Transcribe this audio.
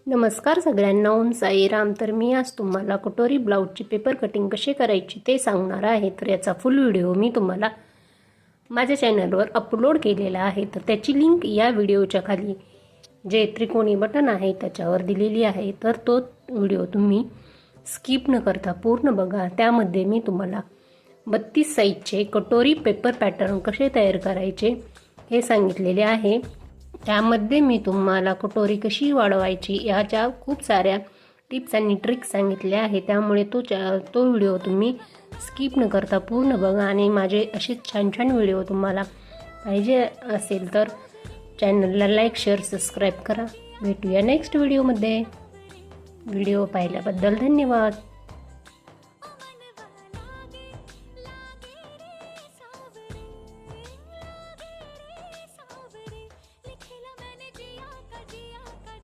नमस्कार सगळ्यांना, ओम साईराम. तर मी आज तुम्हाला कटोरी ब्लाऊजची पेपर कटिंग कशी करायची ते सांगणार आहे. तर याचा फुल व्हिडिओ मी तुम्हाला माझ्या चॅनलवर अपलोड केलेला आहे. तर त्याची लिंक या व्हिडिओच्या खाली जे त्रिकोणी बटन आहे त्याच्यावर दिलेली आहे. तर तो व्हिडिओ तुम्ही स्किप न करता पूर्ण बघा. त्यामध्ये मी तुम्हाला 32 साईजचे कटोरी पेपर पॅटर्न कसे तयार करायचे हे सांगितलेले आहे. त्यामध्ये मी तुम्हाला कटोरी कशी वाढवायची याच्या खूप साऱ्या टिप्स आणि ट्रिक्स सांगितल्या आहेत. त्यामुळे तो व्हिडिओ तुम्ही स्किप न करता पूर्ण बघा. आणि माझे असे छान छान व्हिडिओ तुम्हाला पाहिजे असेल तर चॅनलला लाईक, शेअर, सबस्क्राईब करा. भेटूया नेक्स्ट व्हिडिओमध्ये. व्हिडिओ पाहिल्याबद्दल धन्यवाद.